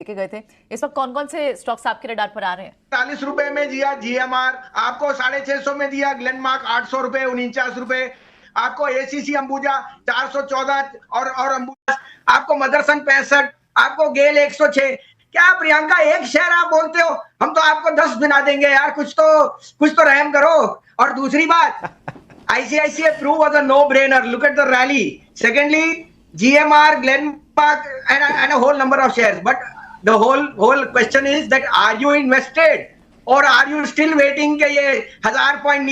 लेके गए थे। इस वक्त कौन कौन से स्टॉक्स आपके रडार पर आ रहे हैं? 40 रुपए में दिया जीएमआर, आपको 650 में दिया ग्लेनमार्क 800 रुपए 49 रुपए, आपको एसीसी अंबुजा 414 और अंबुजा आपको मदरसन 65, आपको गेल 106। क्या प्रियंका एक शेयर आप बोलते हो, हम तो आपको 10 बिना देंगे यार, कुछ तो रहम करो। और दूसरी बात, ICICI Pru was a no-brainer. Look at the rally. Secondly, GMR, Glenmark, and a whole number of shares. But the whole question is that are you invested or are you still waiting कि ये 1000 point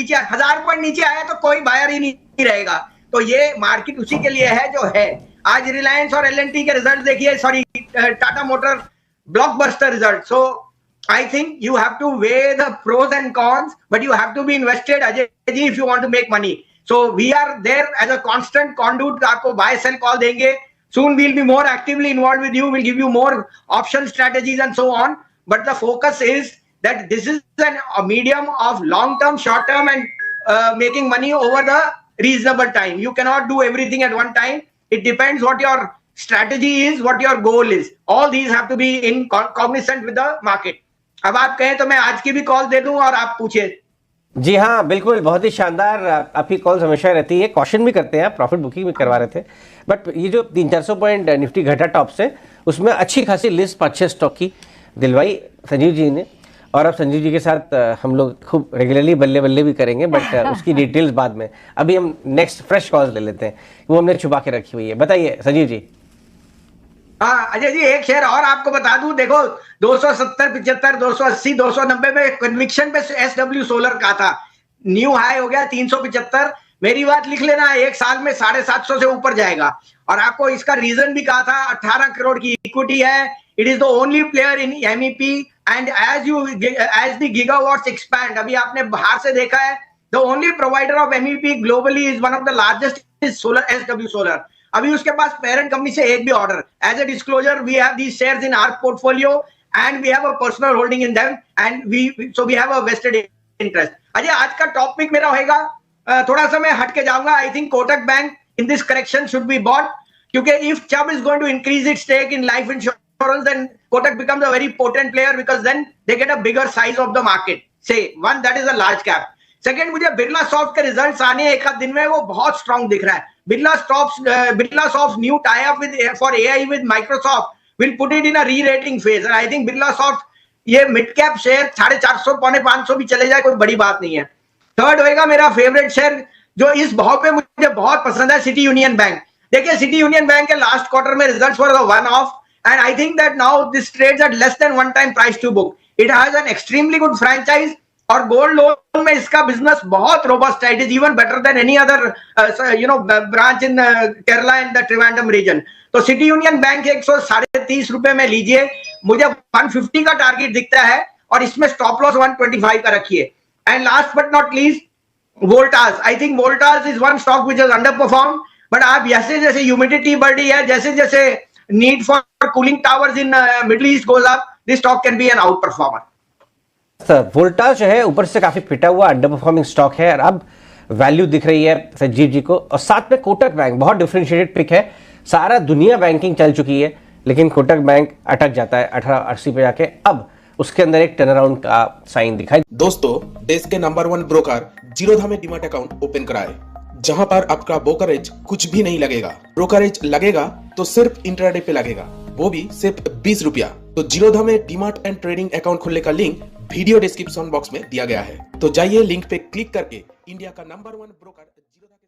नीचे आया तो कोई buyer ही नहीं रहेगा। तो ये मार्केट उसी के लिए है जो है। आज रिलायंस और LNT के रिजल्ट देखिए, sorry Tata motor blockbuster result. So I think you have to weigh the pros and cons, but you have to be invested, Ajay ji, if you want to make money. So we are there as a constant conduit. आपको buy sell call देंगे. Soon we'll be more actively involved with you. We'll give you more option strategies and so on. But the focus is that this is a medium of long term, short term, and making money over the reasonable time. You cannot do everything at one time. It depends what your strategy is, what your goal is. All these have to be in cognizant with the market. अब आप कहें तो मैं आज की भी call दे दूं और आप पूछे। जी हाँ, बिल्कुल, बहुत ही शानदार आपकी कॉल्स हमेशा रहती है। क्वेश्चन भी करते हैं आप, प्रॉफिट बुकिंग भी करवा रहे थे। बट ये जो 300-400 पॉइंट निफ्टी घटा टॉप से, उसमें अच्छी खासी लिस्ट 5-6 स्टॉक की दिलवाई संजीव जी ने। और अब संजीव जी के साथ हम लोग खूब रेगुलरली बल्ले बल्ले भी करेंगे, बट उसकी डिटेल्स बाद में। अभी हम नेक्स्ट फ्रेश कॉल्स ले लेते हैं, वो हमने छुपा के रखी हुई है। बताइए संजीव जी। हाँ अजय जी, एक शेयर और आपको बता दूं, देखो 270, 75, 280, 290 में कन्विक्शन पे SW सोलर का था, न्यू हाई हो गया 375। मेरी बात लिख लेना, एक साल में 750 से ऊपर जाएगा। और आपको इसका रीजन भी कहा था, 18 करोड़ की इक्विटी है, it is the only player in MEP and as the gigawatts expand, अभी आपने बाहर से देखा है, the only provider of MEP globally is one of the largest is solar, SW solar. अभी उसके पास पेरेंट कंपनी से एक भी order, as a disclosure we have these shares in our portfolio and we have a personal holding in them and we have a vested interest. Ajay आज का topic मेरा होगा, थोड़ा सा मैं हट के जाऊंगा। I think Kotak bank in this correction should be bought, क्योंकि if Chubb is going to increase its stake in life insurance, then Kotak becomes a very potent player because then they get a bigger size of the market. Say one, that is a large cap. Second, मुझे Birla soft के results आने एक आध दिन में, वो बहुत strong दिख रहा है। Birlasoft new tie up with for AI with Microsoft will put it in a re-rating phase. I think Birlasoft ये मिड कैप शेयर 450, 450 भी चले जाए कोई बड़ी बात नहीं है। थर्ड होएगा मेरा फेवरेट शेयर, जो इस भाव पे मुझे बहुत पसंद है, सिटी यूनियन बैंक। देखिए सिटी यूनियन बैंक के लास्ट क्वार्टर में results were one off, and I think that now this trades at less than 1 time price to book. It has an extremely good franchise और gold loan में इसका business बहुत robust है। It is even better than any other branch in Kerala and the Trivandrum region. तो City Union Bank 130 रुपए में लीजिए, मुझे 150 का टारगेट दिखता है और इसमें स्टॉप लॉस 125 का रखिए। And last but not least, Voltas. I think Voltas is one stock which is under perform, but आप जैसे जैसे ह्यूमिडिटी बढ़ी है, जैसे जैसे need for cooling towers in Middle East goes up, this stock can be an outperformer. Voltas जो है ऊपर से काफी पिटा हुआ अंडर परफॉर्मिंग स्टॉक है, और अब वैल्यू दिख रही है संजीव जी को। और साथ में कोटक बैंक बहुत डिफरेंशिएटेड पिक है। सारा दुनिया बैंकिंग चल चुकी है, लेकिन कोटक बैंक अटक जाता है 1880 पे जाके। अब उसके अंदर एक टर्न अराउंड का साइन दिखाई। दोस्तों, देश के नंबर 1 ब्रोकर जीरोधा में डीमैट अकाउंट ओपन कराएं, जहां पर आपका ब्रोकरेज कुछ भी नहीं लगेगा। ब्रोकरेज लगेगा तो सिर्फ इंट्राडे पे लगेगा, वो भी सिर्फ 20 रुपया। तो जीरोधा में डीमैट एंड ट्रेडिंग अकाउंट खोलने का लिंक वीडियो डिस्क्रिप्शन बॉक्स में दिया गया है, तो जाइए लिंक पे क्लिक करके इंडिया का नंबर 1 ब्रोकर जीरोधा के